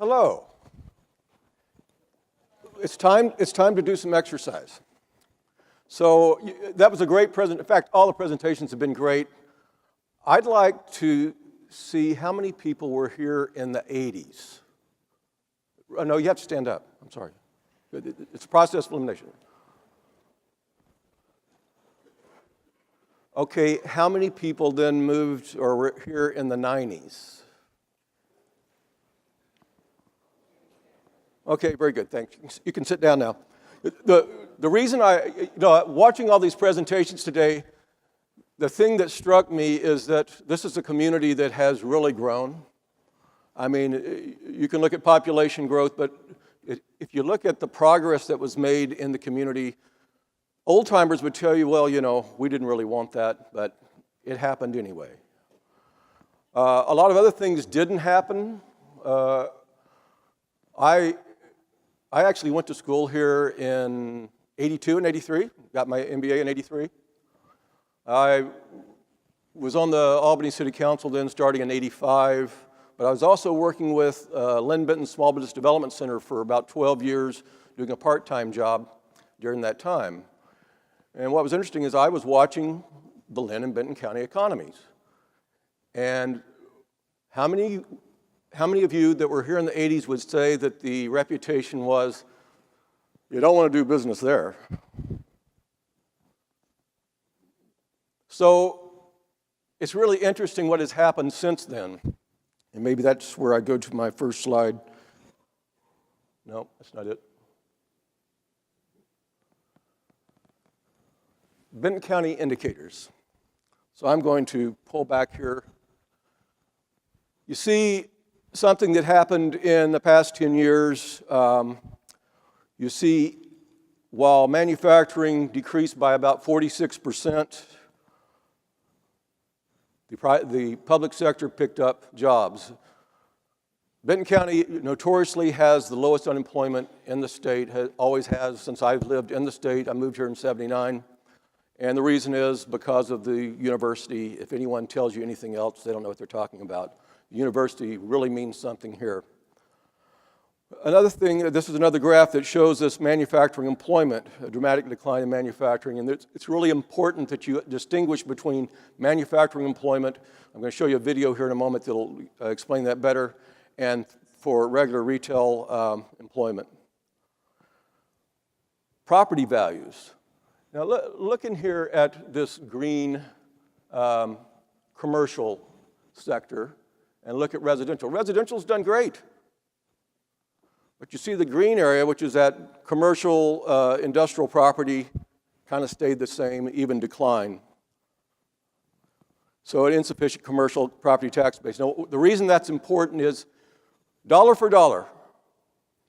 Hello. It's time to do some exercise. So that was a great present. In fact, all the presentations have been great. I'd like to see how many people were here in the 80s. No, you have to stand up. I'm sorry. It's a process of elimination. Okay, how many people then moved or were here in the 90s? Okay, very good, thanks. You can sit down now. The reason watching all these presentations today, the thing that struck me is that this is a community that has really grown. I mean, you can look at population growth, but if you look at the progress that was made in the community, old-timers would tell you, well, you know, we didn't really want that, but it happened anyway. A lot of other things didn't happen. I actually went to school here in 82 and 83, got my MBA in 83. I was on the Albany City Council then starting in 85, but I was also working with Lynn Benton Small Business Development Center for about 12 years, doing a part-time job during that time. And what was interesting is I was watching the Lynn and Benton County economies. And how many of you that were here in the 80s would say that the reputation was, you don't want to do business there? So it's really interesting what has happened since then. And maybe that's where I go to my first slide. No, that's not it. Benton County indicators. So I'm going to pull back here. You see something that happened in the past 10 years. You see, while manufacturing decreased by about 46%, the public sector picked up jobs. Benton County notoriously has the lowest unemployment in the state, always has since I've lived in the state. I moved here in '79. And the reason is because of the university. If anyone tells you anything else, they don't know what they're talking about. The university really means something here. Another thing, this is another graph that shows this manufacturing employment, a dramatic decline in manufacturing. And it's really important that you distinguish between manufacturing employment. I'm going to show you a video here in a moment that will explain that better, and for regular retail employment. Property values. Now look in here at this green commercial sector and look at residential. Residential's done great. But you see the green area, which is that commercial industrial property, kind of stayed the same, even declined. So an insufficient commercial property tax base. Now the reason that's important is dollar for dollar.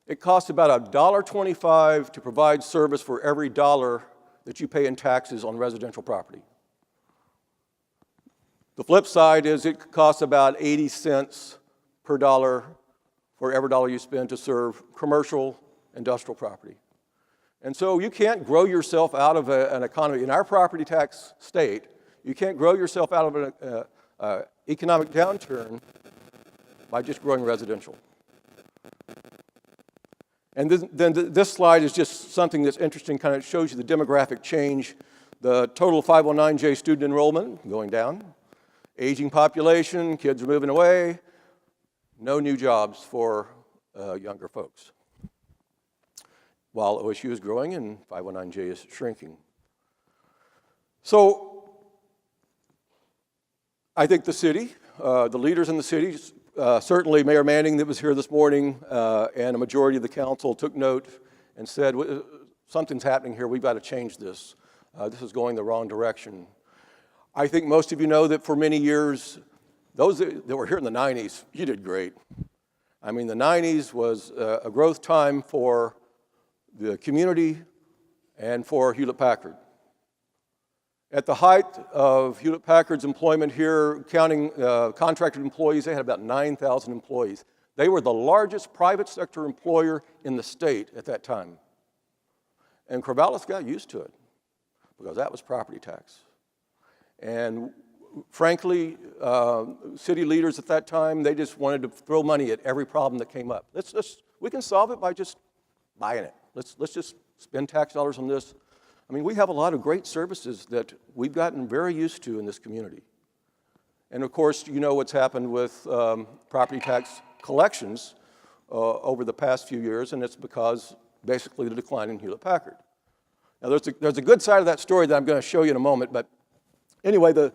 It costs about $1.25 to provide service for every dollar that you pay in taxes on residential property. The flip side is it costs about 80 cents per dollar for every dollar you spend to serve commercial industrial property. And so you can't grow yourself out of an economy. In our property tax state, you can't grow yourself out of an economic downturn by just growing residential. And then this slide is just something that's interesting, kind of shows you the demographic change. The total 509J student enrollment going down, aging population, kids are moving away, no new jobs for younger folks. While OSU is growing and 509J is shrinking. So I think the city, the leaders in the city, certainly Mayor Manning that was here this morning and a majority of the council took note and said, something's happening here, we've got to change this. This is going the wrong direction. I think most of you know that for many years, those that were here in the 90s, you did great. I mean, the 90s was a growth time for the community and for Hewlett-Packard. At the height of Hewlett-Packard's employment here, counting contracted employees, they had about 9,000 employees. They were the largest private sector employer in the state at that time. And Corvallis got used to it because that was property tax. And frankly, city leaders at that time, they just wanted to throw money at every problem that came up. We can solve it by just buying it. Let's just spend tax dollars on this. I mean, we have a lot of great services that we've gotten very used to in this community. And of course, you know what's happened with property tax collections over the past few years, and it's because basically the decline in Hewlett-Packard. Now, there's a good side of that story that I'm going to show you in a moment, but anyway, the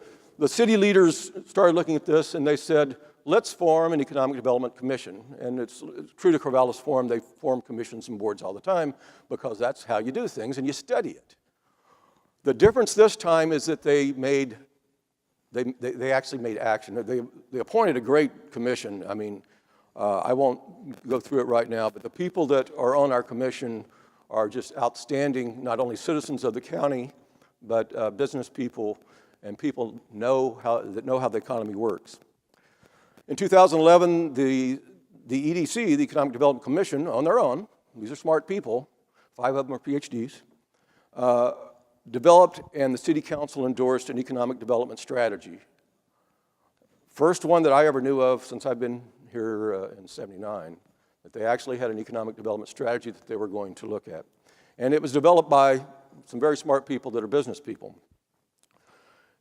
city leaders started looking at this, and they said, let's form an economic development commission. And it's true to Corvallis Forum, they form commissions and boards all the time because that's how you do things, and you study it. The difference this time is that they actually made action. They appointed a great commission. I mean, I won't go through it right now, but the people that are on our commission are just outstanding, not only citizens of the county, but business people and people that know how the economy works. In 2011, the EDC, the Economic Development Commission, on their own, these are smart people, 5 of them are PhDs, developed and the City Council endorsed an economic development strategy. First one that I ever knew of since I've been here in '79, that they actually had an economic development strategy that they were going to look at. And it was developed by some very smart people that are business people.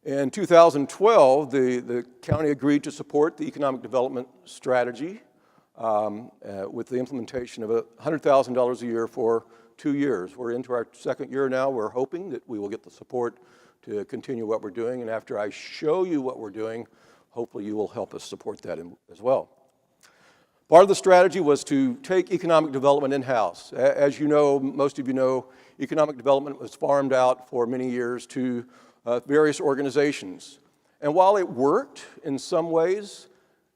In 2012, the county agreed to support the economic development strategy with the implementation of $100,000 a year for 2 years. We're into our second year now. We're hoping that we will get the support to continue what we're doing. And after I show you what we're doing, hopefully you will help us support that as well. Part of the strategy was to take economic development in-house. As you know, most of you know, economic development was farmed out for many years to various organizations. And while it worked in some ways,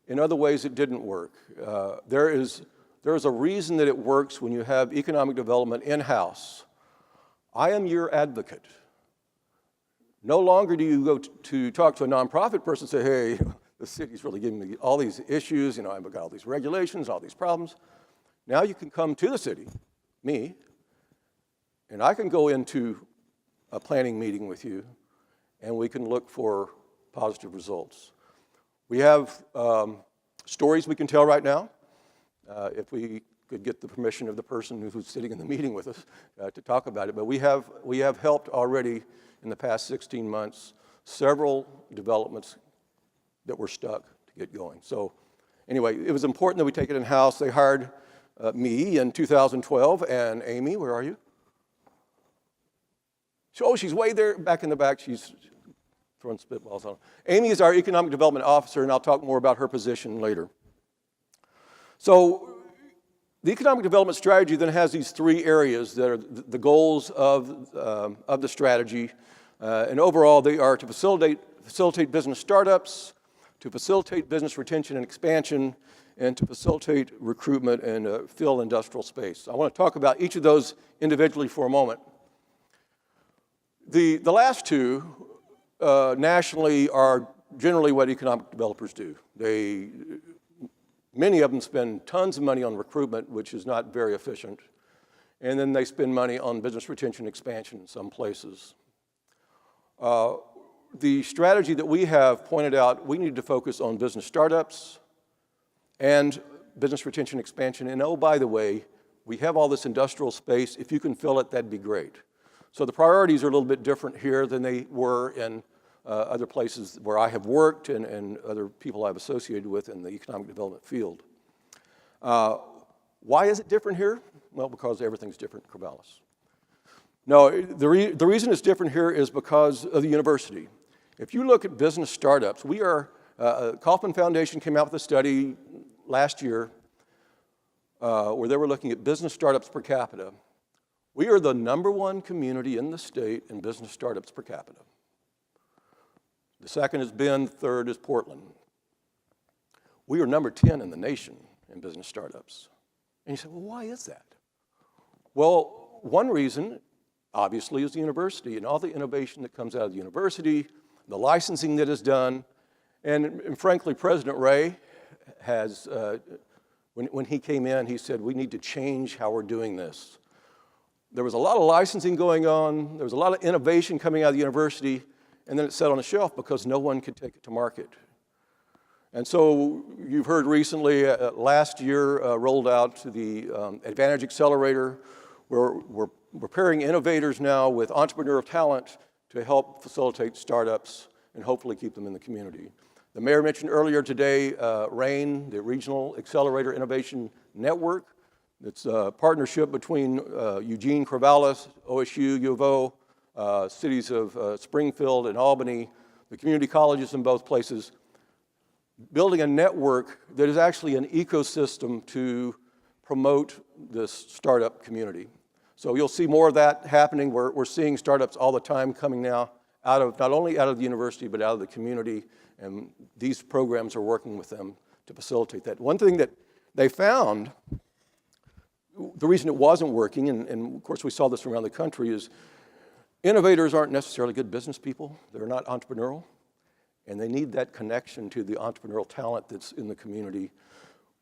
in other ways it didn't work. There is a reason that it works when you have economic development in-house. I am your advocate. No longer do you go to talk to a nonprofit person and say, hey, the city's really giving me all these issues, I've got all these regulations, all these problems. Now you can come to the city, me, and I can go into a planning meeting with you, and we can look for positive results. We have stories we can tell right now. If we could get the permission of the person who's sitting in the meeting with us to talk about it. But we have helped already in the past 16 months several developments that were stuck to get going. So anyway, it was important that we take it in-house. They hired me in 2012, and Amy, where are you? Oh, she's way there back in the back. She's throwing spitballs on. Amy is our economic development officer, and I'll talk more about her position later. So the economic development strategy then has these 3 areas that are the goals of the strategy. And overall, they are to facilitate business startups, to facilitate business retention and expansion, and to facilitate recruitment and fill industrial space. I want to talk about each of those individually for a moment. The last 2 nationally are generally what economic developers do. Many of them spend tons of money on recruitment, which is not very efficient, and then they spend money on business retention and expansion in some places. The strategy that we have pointed out, we need to focus on business startups and business retention expansion. And oh, by the way, we have all this industrial space. If you can fill it, that'd be great. So the priorities are a little bit different here than they were in other places where I have worked and other people I've associated with in the economic development field. Why is it different here? Well, because everything's different in Corvallis. No, the reason it's different here is because of the university. If you look at business startups, Kauffman Foundation came out with a study last year where they were looking at business startups per capita. We are the #1 community in the state in business startups per capita. The second is Bend, third is Portland. We are number 10 in the nation in business startups. And you say, well, why is that? Well, one reason, obviously, is the university and all the innovation that comes out of the university, the licensing that is done, and frankly, President Ray has, when he came in, he said, we need to change how we're doing this. There was a lot of licensing going on, there was a lot of innovation coming out of the university, and then it sat on a shelf because no one could take it to market. And so you've heard recently, last year rolled out to the Advantage Accelerator. We're pairing innovators now with entrepreneurial talent to help facilitate startups and hopefully keep them in the community. The mayor mentioned earlier today RAIN, the Regional Accelerator Innovation Network. It's a partnership between Eugene, Corvallis, OSU, U of O, cities of Springfield and Albany, the community colleges in both places, building a network that is actually an ecosystem to promote this startup community. So you'll see more of that happening. We're seeing startups all the time coming now out of, not only out of the university, but out of the community, and these programs are working with them to facilitate that. One thing that they found, the reason it wasn't working, and of course we saw this around the country, is innovators aren't necessarily good business people. They're not entrepreneurial, and they need that connection to the entrepreneurial talent that's in the community.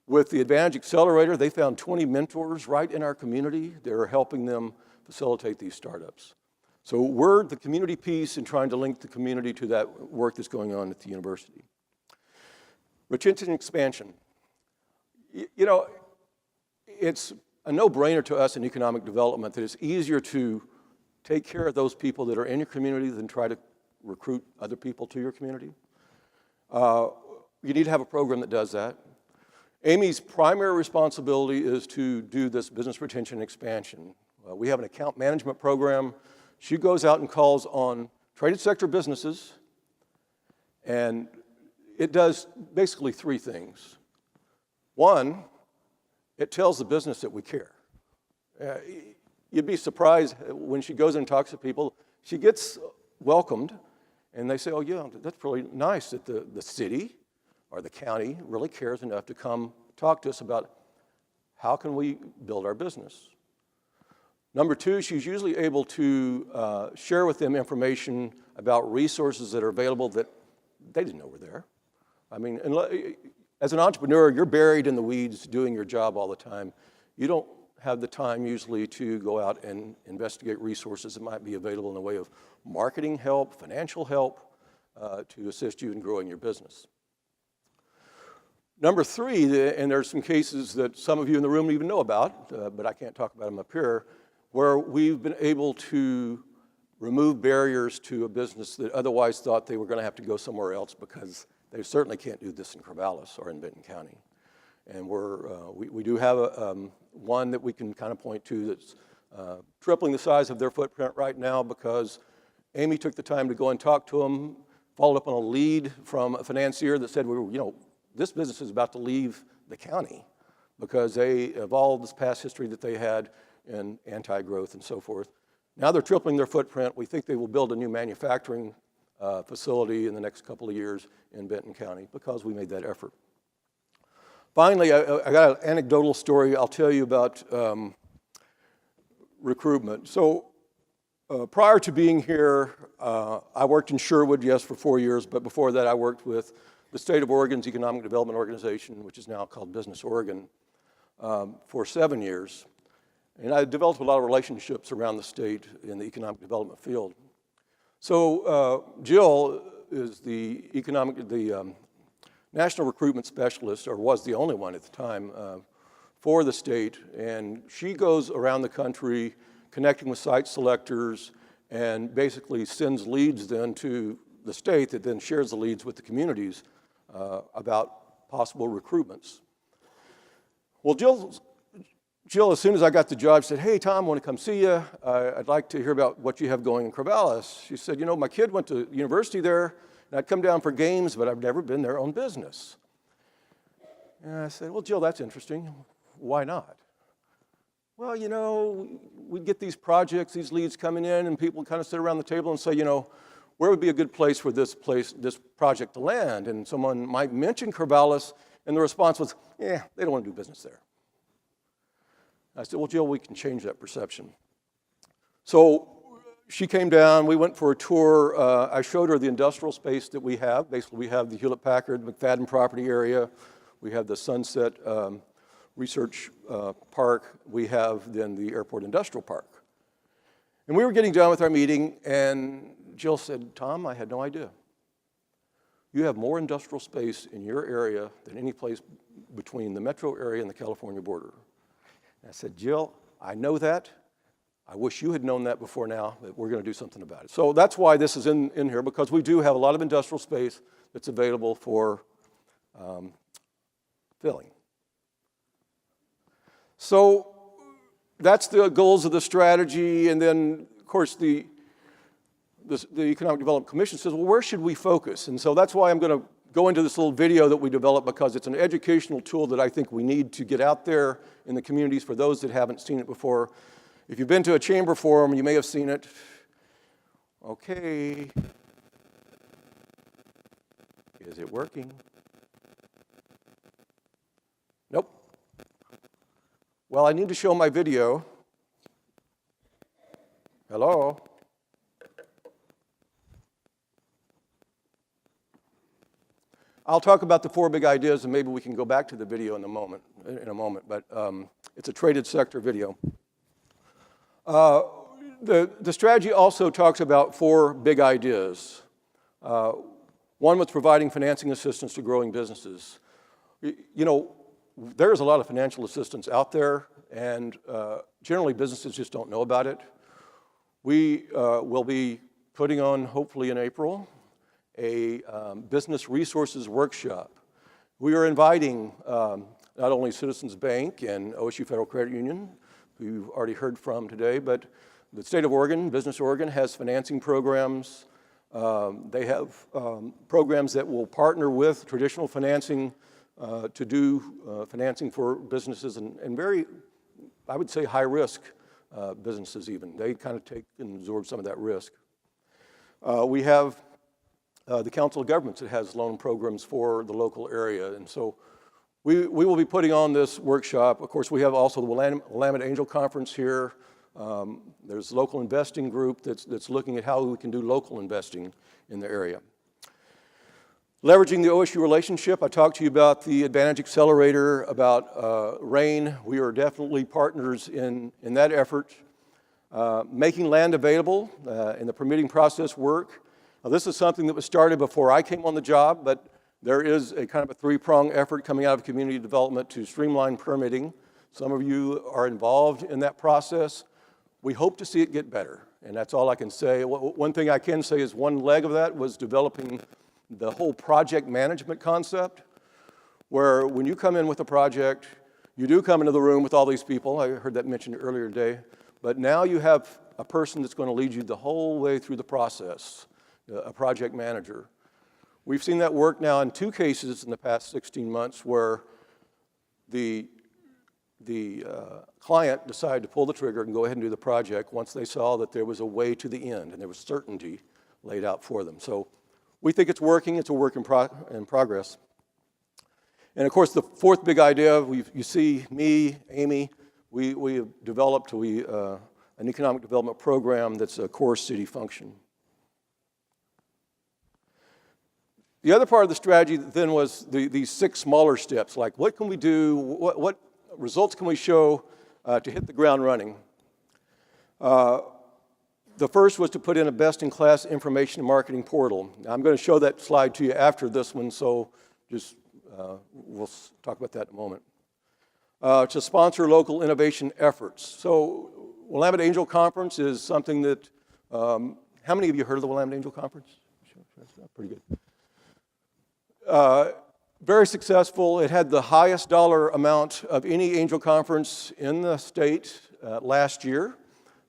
With the Advantage Accelerator, they found 20 mentors right in our community that are helping them facilitate these startups. So we're the community piece and trying to link the community to that work that's going on at the university. Retention and expansion. You know, it's a no-brainer to us in economic development that it's easier to take care of those people that are in your community than try to recruit other people to your community. You need to have a program that does that. Amy's primary responsibility is to do this business retention and expansion. We have an account management program. She goes out and calls on traded sector businesses, and it does basically three things. One, it tells the business that we care. You'd be surprised when she goes and talks to people, she gets welcomed, and they say, oh yeah, that's really nice that the city or the county really cares enough to come talk to us about how can we build our business. Number two, she's usually able to share with them information about resources that are available that they didn't know were there. I mean, as an entrepreneur, you're buried in the weeds doing your job all the time. You don't have the time usually to go out and investigate resources that might be available in the way of marketing help, financial help, to assist you in growing your business. Number three, and there's some cases that some of you in the room even know about, but I can't talk about them up here, where we've been able to remove barriers to a business that otherwise thought they were going to have to go somewhere else because they certainly can't do this in Corvallis or in Benton County. And we do have one that we can kind of point to that's tripling the size of their footprint right now because Amy took the time to go and talk to them, followed up on a lead from a financier that said, this business is about to leave the county because of all this past history that they had in anti-growth and so forth. Now they're tripling their footprint. We think they will build a new manufacturing facility in the next couple of years in Benton County because we made that effort. Finally, I got an anecdotal story I'll tell you about recruitment. So prior to being here, I worked in Sherwood, yes, for 4 years, but before that I worked with the State of Oregon's Economic Development Organization, which is now called Business Oregon, for 7 years. And I developed a lot of relationships around the state in the economic development field. So Jill is the national recruitment specialist, or was the only one at the time, for the state. And she goes around the country connecting with site selectors and basically sends leads then to the state that then shares the leads with the communities about possible recruitments. Well, Jill, as soon as I got the job, said, hey, Tom, I want to come see you. I'd like to hear about what you have going in Corvallis. She said, my kid went to university there, and I'd come down for games, but I've never been their own business. And I said, well, Jill, that's interesting. Why not? Well, we'd get these projects, these leads coming in, and people kind of sit around the table and say, where would be a good place for this project to land? And someone might mention Corvallis, and the response was, they don't want to do business there. I said, well, Jill, we can change that perception. So she came down, we went for a tour. I showed her the industrial space that we have. Basically, we have the Hewlett-Packard McFadden property area. We have the Sunset Research Park. We have then the Airport Industrial Park. And we were getting done with our meeting, and Jill said, Tom, I had no idea. You have more industrial space in your area than any place between the metro area and the California border. And I said, Jill, I know that. I wish you had known that before now, but we're going to do something about it. So that's why this is in here, because we do have a lot of industrial space that's available for filling. So that's the goals of the strategy, and then, of course, the Economic Development Commission says, well, where should we focus? And so that's why I'm going to go into this little video that we developed, because it's an educational tool that I think we need to get out there in the communities for those that haven't seen it before. If you've been to a chamber forum, you may have seen it. Okay. Is it working? Nope. Well, I need to show my video. Hello? I'll talk about the 4 big ideas, and maybe we can go back to the video in a moment, but it's a traded sector video. The strategy also talks about 4 big ideas. One was providing financing assistance to growing businesses. You know, there's a lot of financial assistance out there, and generally businesses just don't know about it. We will be putting on, hopefully in April, a business resources workshop. We are inviting not only Citizens Bank and OSU Federal Credit Union, who you've already heard from today, but the state of Oregon, Business Oregon, has financing programs. They have programs that will partner with traditional financing to do financing for businesses and very, I would say, high-risk businesses even. They kind of take and absorb some of that risk. We have the Council of Governments that has loan programs for the local area, and so we will be putting on this workshop. Of course, we have also the Willamette Angel Conference here. There's a local investing group that's looking at how we can do local investing in the area. Leveraging the OSU relationship, I talked to you about the Advantage Accelerator, about RAIN. We are definitely partners in that effort. Making land available in the permitting process work. Now, this is something that was started before I came on the job, but there is a kind of a 3-pronged effort coming out of community development to streamline permitting. Some of you are involved in that process. We hope to see it get better, and that's all I can say. One thing I can say is one leg of that was developing the whole project management concept, where when you come in with a project, you do come into the room with all these people. I heard that mentioned earlier today, but now you have a person that's going to lead you the whole way through the process, a project manager. We've seen that work now in 2 cases in the past 16 months where the client decided to pull the trigger and go ahead and do the project once they saw that there was a way to the end and there was certainty laid out for them. So we think it's working. It's a work in progress. And of course, the 4th big idea, you see me, Amy, we have developed an economic development program that's a core city function. The other part of the strategy then was these 6 smaller steps, like what can we do, what results can we show to hit the ground running? The first was to put in a best-in-class information and marketing portal. Now, I'm going to show that slide to you after this one, so just we'll talk about that in a moment. To sponsor local innovation efforts. So Willamette Angel Conference is something that, how many of you heard of the Willamette Angel Conference? Pretty good. Very successful. It had the highest dollar amount of any angel conference in the state last year.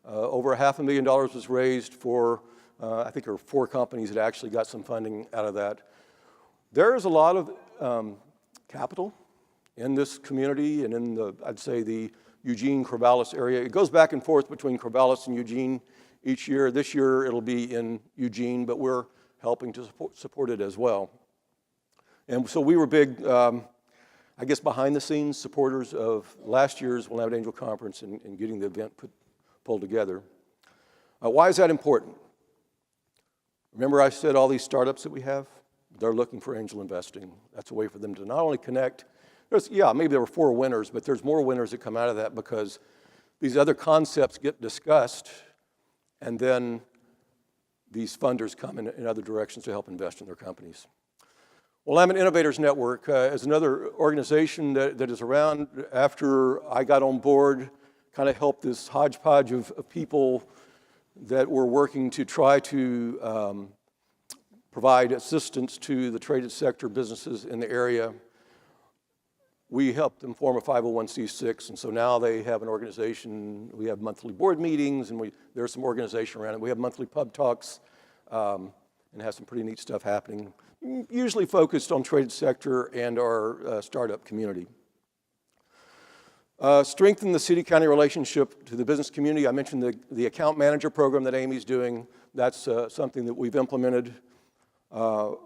Over $500,000 was raised for, I think there were 4 companies that actually got some funding out of that. There is a lot of capital in this community and in the, I'd say, the Eugene-Corvallis area. It goes back and forth between Corvallis and Eugene each year. This year it'll be in Eugene, but we're helping to support it as well. And so we were big, I guess, behind-the-scenes supporters of last year's Willamette Angel Conference and getting the event pulled together. Why is that important? Remember I said all these startups that we have? They're looking for angel investing. That's a way for them to not only connect. Maybe there were 4 winners, but there's more winners that come out of that because these other concepts get discussed, and then these funders come in other directions to help invest in their companies. Well, Lamont Innovators Network is another organization that is around after I got on board, kind of helped this hodgepodge of people that were working to try to provide assistance to the traded sector businesses in the area. We helped them form a 501c6, and so now they have an organization. We have monthly board meetings, and there's some organization around it. We have monthly pub talks, and have some pretty neat stuff happening, usually focused on traded sector and our startup community. Strengthen the city-county relationship to the business community. I mentioned the account manager program that Amy's doing. That's something that we've implemented.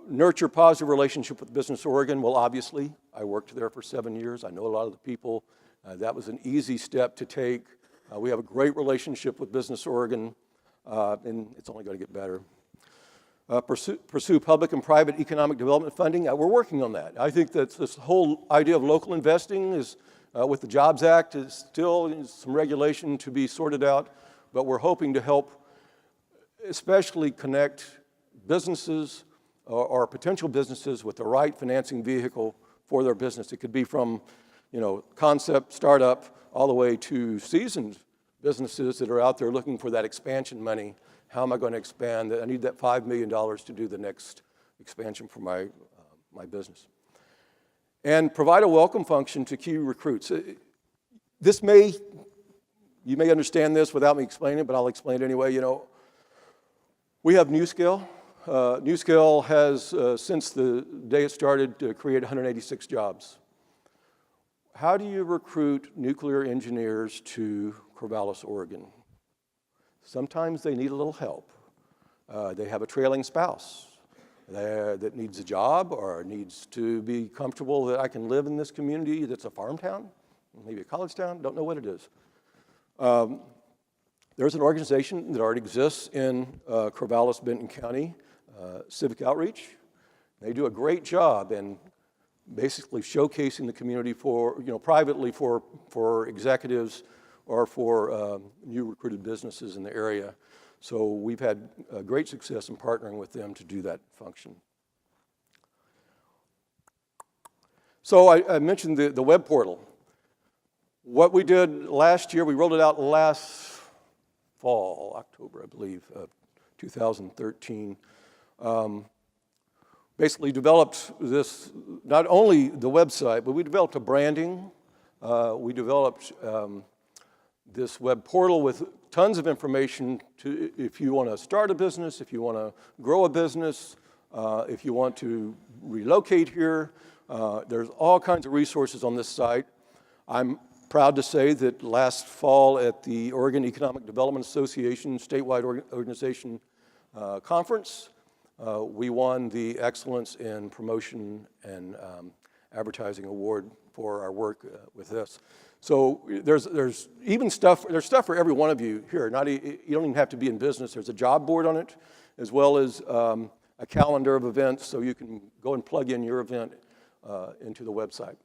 Nurture positive relationship with Business Oregon. Well, obviously, I worked there for 7 years. I know a lot of the people. That was an easy step to take. We have a great relationship with Business Oregon, and it's only going to get better. Pursue public and private economic development funding. We're working on that. I think that this whole idea of local investing is, with the Jobs Act, is still some regulation to be sorted out, but we're hoping to help especially connect businesses or potential businesses with the right financing vehicle for their business. It could be from, concept, startup, all the way to seasoned businesses that are out there looking for that expansion money. How am I going to expand? I need that $5 million to do the next expansion for my business. And provide a welcome function to key recruits. You may understand this without me explaining it, but I'll explain it anyway. We have NewScale. NewScale has, since the day it started, created 186 jobs. How do you recruit nuclear engineers to Corvallis, Oregon? Sometimes they need a little help. They have a trailing spouse that needs a job or needs to be comfortable that I can live in this community that's a farm town, maybe a college town, don't know what it is. There's an organization that already exists in Corvallis, Benton County, Civic Outreach. They do a great job in basically showcasing the community for, privately for executives or for new recruited businesses in the area. So we've had great success in partnering with them to do that function. So I mentioned the web portal. What we did last year, we rolled it out last fall, October, I believe, 2013. Basically developed this, not only the website, but we developed a branding. We developed this web portal with tons of information to, if you want to start a business, if you want to grow a business, if you want to relocate here. There's all kinds of resources on this site. I'm proud to say that last fall at the Oregon Economic Development Association statewide organization conference, we won the Excellence in Promotion and Advertising Award for our work with this. So there's even stuff, there's stuff for every one of you here. You don't even have to be in business. There's a job board on it, as well as a calendar of events, so you can go and plug in your event into the website.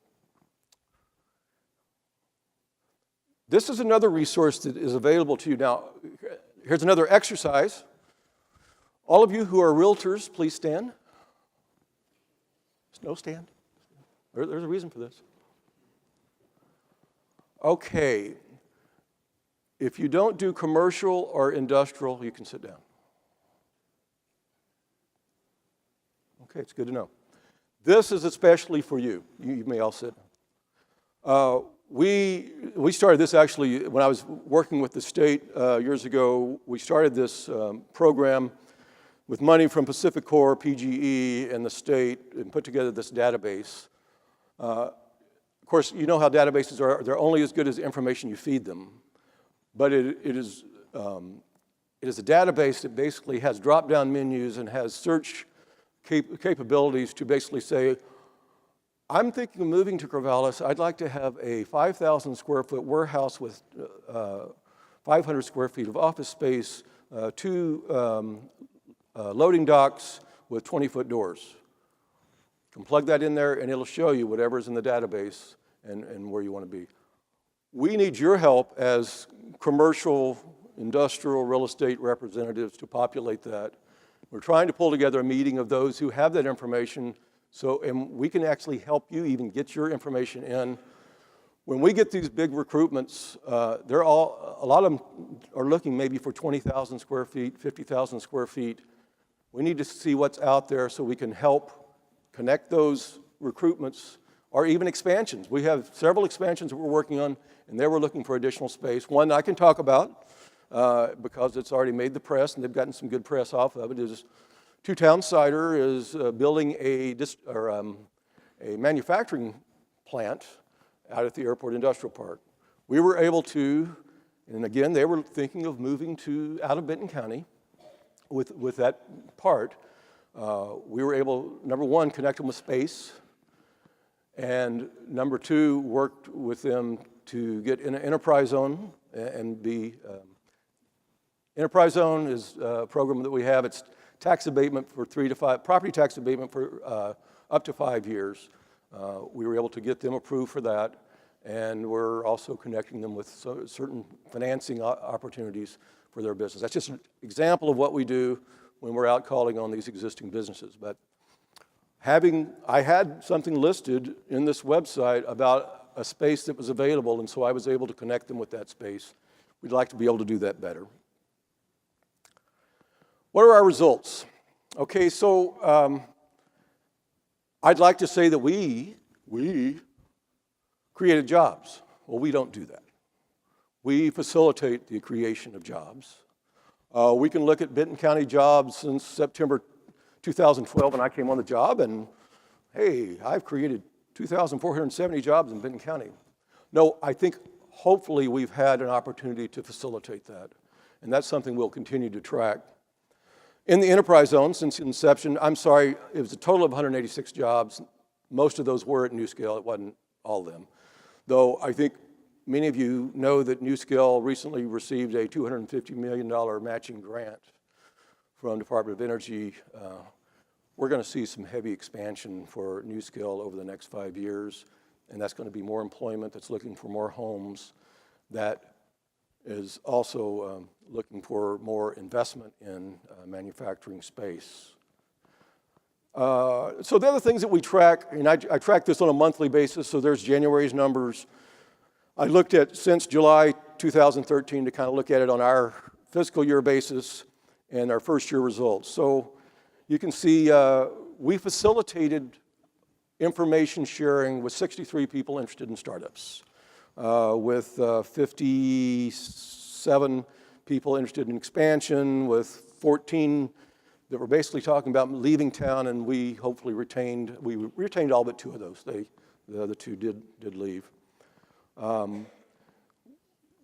This is another resource that is available to you. Now, here's another exercise. All of you who are realtors, please stand. No stand. There's a reason for this. Okay. If you don't do commercial or industrial, you can sit down. Okay, it's good to know. This is especially for you. You may all sit. We started this actually when I was working with the state years ago. We started this program with money from Pacific Corp, PGE, and the state, and put together this database. Of course, you know how databases are. They're only as good as the information you feed them. But it is a database that basically has drop-down menus and has search capabilities to basically say, I'm thinking of moving to Corvallis. I'd like to have a 5,000 square foot warehouse with 500 square feet of office space, 2 loading docks with 20-foot doors. You can plug that in there and it'll show you whatever's in the database and where you want to be. We need your help as commercial, industrial, real estate representatives to populate that. We're trying to pull together a meeting of those who have that information, and we can actually help you even get your information in. When we get these big recruitments, a lot of them are looking maybe for 20,000 square feet, 50,000 square feet. We need to see what's out there so we can help connect those recruitments or even expansions. We have several expansions that we're working on, and they were looking for additional space. One I can talk about because it's already made the press, and they've gotten some good press off of it, is Two Town Cider is building a manufacturing plant out at the Airport Industrial Park. We were able to, and again, they were thinking of moving out of Benton County with that part. We were able, number one, connect them with space, and number two, worked with them to get in an enterprise zone and be, enterprise zone is a program that we have. It's tax abatement for 3 to 5, property tax abatement for up to 5 years. We were able to get them approved for that, and we're also connecting them with certain financing opportunities for their business. That's just an example of what we do when we're out calling on these existing businesses. But I had something listed in this website about a space that was available, and so I was able to connect them with that space. We'd like to be able to do that better. What are our results? Okay, so I'd like to say that we created jobs. Well, we don't do that. We facilitate the creation of jobs. We can look at Benton County jobs since September 2012 when I came on the job, and hey, I've created 2,470 jobs in Benton County. No, I think hopefully we've had an opportunity to facilitate that, and that's something we'll continue to track. In the enterprise zone, since inception, I'm sorry, it was a total of 186 jobs. Most of those were at NewScale. It wasn't all of them. Though I think many of you know that NewScale recently received a $250 million matching grant from the Department of Energy. We're going to see some heavy expansion for NewScale over the next 5 years, and that's going to be more employment that's looking for more homes. That is also looking for more investment in manufacturing space. So the other things that we track, and I track this on a monthly basis, so there's January's numbers. I looked at since July 2013 to kind of look at it on our fiscal year basis and our first year results. So you can see we facilitated information sharing with 63 people interested in startups, with 57 people interested in expansion, with 14 that were basically talking about leaving town, and we hopefully retained all but 2 of those. The other 2 did leave.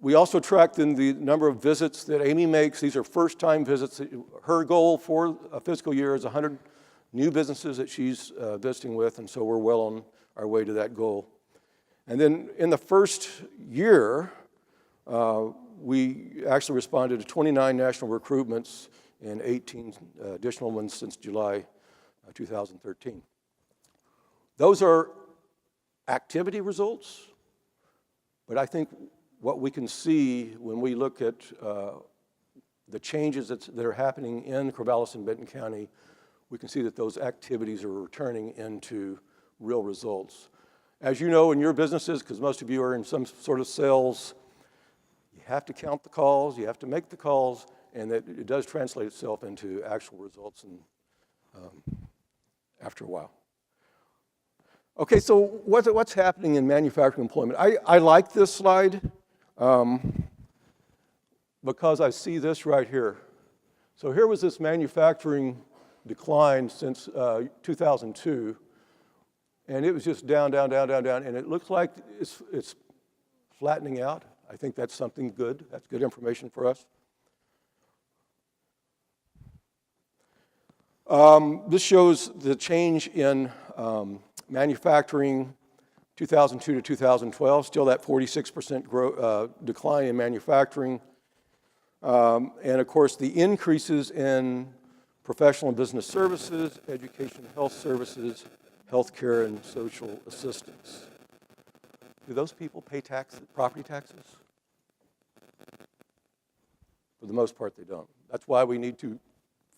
We also tracked in the number of visits that Amy makes. These are first-time visits. Her goal for a fiscal year is 100 new businesses that she's visiting with, and so we're well on our way to that goal. And then in the first year, we actually responded to 29 national recruitments and 18 additional ones since July 2013. Those are activity results, but I think what we can see when we look at the changes that are happening in Corvallis and Benton County, we can see that those activities are returning into real results. As you know in your businesses, because most of you are in some sort of sales, you have to count the calls, you have to make the calls, and that it does translate itself into actual results after a while. Okay, so what's happening in manufacturing employment? I like this slide because I see this right here. So here was this manufacturing decline since 2002, and it was just down, and it looks like it's flattening out. I think that's something good. That's good information for us. This shows the change in manufacturing 2002 to 2012, still that 46% decline in manufacturing. And of course, the increases in professional and business services, education and health services, healthcare and social assistance. Do those people pay property taxes? For the most part, they don't. That's why we need to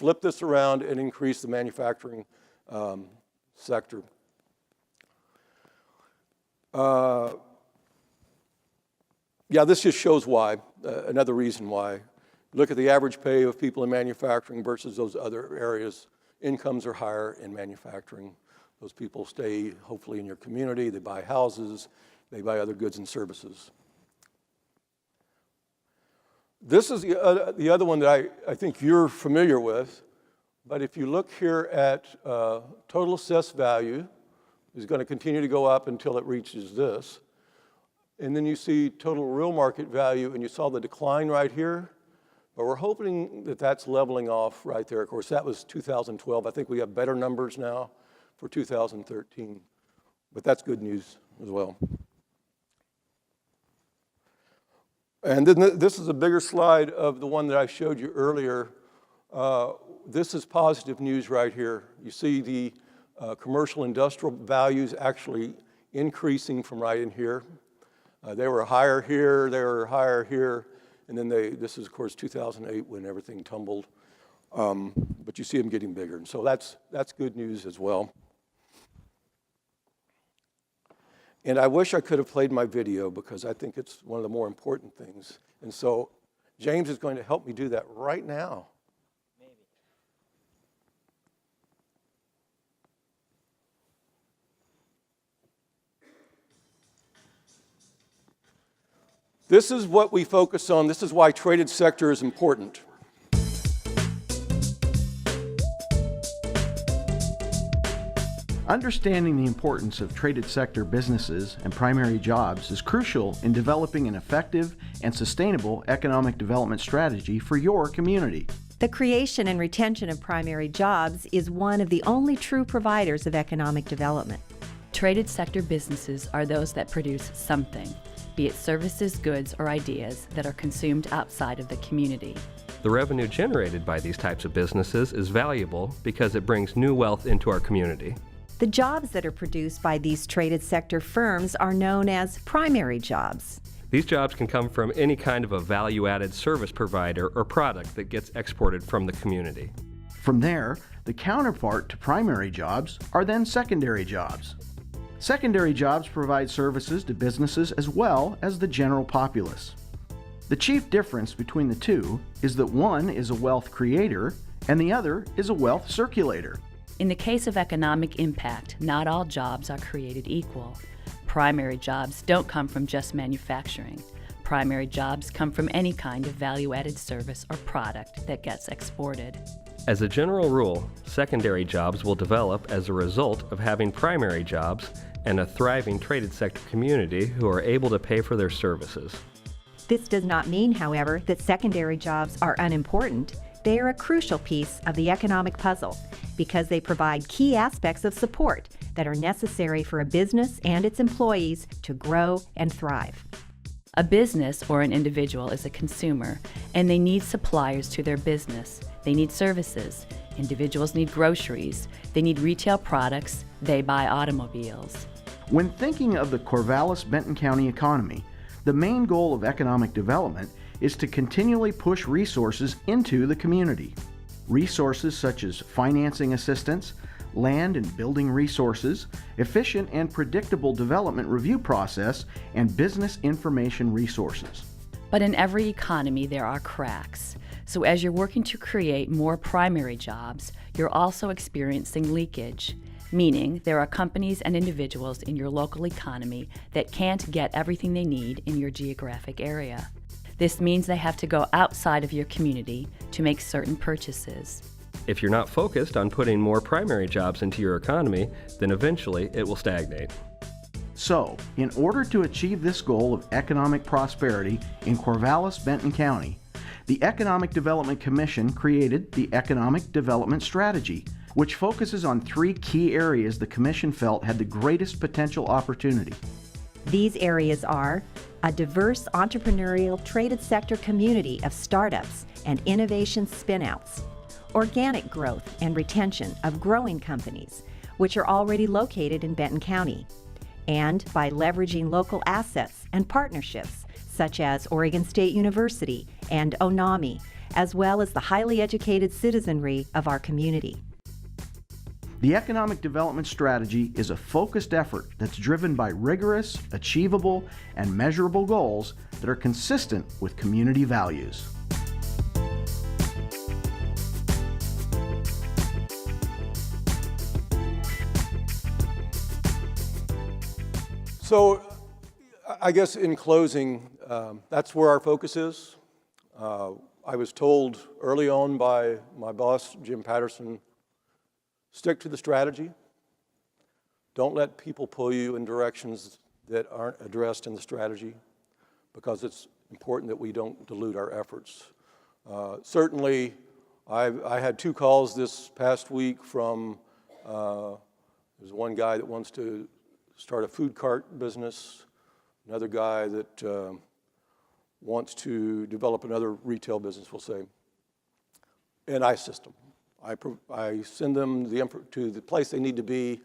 flip this around and increase the manufacturing sector. Yeah, this just shows why, another reason why. Look at the average pay of people in manufacturing versus those other areas. Incomes are higher in manufacturing. Those people stay, hopefully, in your community. They buy houses. They buy other goods and services. This is the other one that I think you're familiar with. But if you look here at total assessed value, is going to continue to go up until it reaches this. And then you see total real market value, and you saw the decline right here. But we're hoping that that's leveling off right there. Of course, that was 2012. I think we have better numbers now for 2013. But that's good news as well. And then this is a bigger slide of the one that I showed you earlier. This is positive news right here. You see the commercial industrial values actually increasing from right in here. They were higher here, they were higher here, and then this is, of course, 2008 when everything tumbled. But you see them getting bigger, and so that's good news as well. And I wish I could have played my video because I think it's one of the more important things. And so James is going to help me do that right now. Maybe. This is what we focus on. This is why traded sector is important. Understanding the importance of traded sector businesses and primary jobs is crucial in developing an effective and sustainable economic development strategy for your community. The creation and retention of primary jobs is one of the only true providers of economic development. Traded sector businesses are those that produce something, be it services, goods, or ideas that are consumed outside of the community. The revenue generated by these types of businesses is valuable because it brings new wealth into our community. The jobs that are produced by these traded sector firms are known as primary jobs. These jobs can come from any kind of a value-added service provider or product that gets exported from the community. From there, the counterpart to primary jobs are then secondary jobs. Secondary jobs provide services to businesses as well as the general populace. The chief difference between the two is that one is a wealth creator and the other is a wealth circulator. In the case of economic impact, not all jobs are created equal. Primary jobs don't come from just manufacturing. Primary jobs come from any kind of value-added service or product that gets exported. As a general rule, secondary jobs will develop as a result of having primary jobs and a thriving traded sector community who are able to pay for their services. This does not mean, however, that secondary jobs are unimportant. They are a crucial piece of the economic puzzle because they provide key aspects of support that are necessary for a business and its employees to grow and thrive. A business or an individual is a consumer, and they need suppliers to their business. They need services. Individuals need groceries. They need retail products. They buy automobiles. When thinking of the Corvallis-Benton County economy, the main goal of economic development is to continually push resources into the community. Resources such as financing assistance, land and building resources, efficient and predictable development review process, and business information resources. But in every economy there are cracks. So as you're working to create more primary jobs, you're also experiencing leakage, meaning there are companies and individuals in your local economy that can't get everything they need in your geographic area. This means they have to go outside of your community to make certain purchases. If you're not focused on putting more primary jobs into your economy, then eventually it will stagnate. So, in order to achieve this goal of economic prosperity in Corvallis-Benton County, the Economic Development Commission created the Economic Development Strategy, which focuses on 3 key areas the Commission felt had the greatest potential opportunity. These areas are a diverse entrepreneurial traded sector community of startups and innovation spinouts, organic growth and retention of growing companies, which are already located in Benton County, and by leveraging local assets and partnerships such as Oregon State University and ONAMI, as well as the highly educated citizenry of our community. The economic development strategy is a focused effort that's driven by rigorous, achievable, and measurable goals that are consistent with community values. So I guess in closing, that's where our focus is. I was told early on by my boss, Jim Patterson, stick to the strategy. Don't let people pull you in directions that aren't addressed in the strategy, because it's important that we don't dilute our efforts. Certainly, I had 2 calls this past week from, there's one guy that wants to start a food cart business, another guy that wants to develop another retail business, we'll say. And I assist them. I send them to the place they need to be.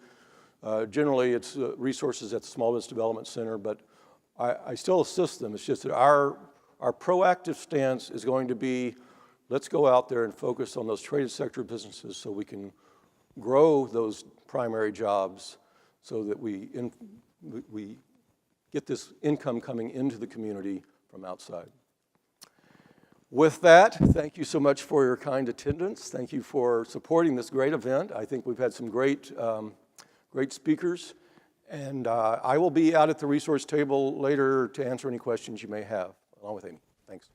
Generally, it's resources at the Small Business Development Center, but I still assist them. It's just that our proactive stance is going to be, let's go out there and focus on those traded sector businesses so we can grow those primary jobs so that we get this income coming into the community from outside. With that, thank you so much for your kind attendance. Thank you for supporting this great event. I think we've had some great speakers, and I will be out at the resource table later to answer any questions you may have, along with Amy. Thanks.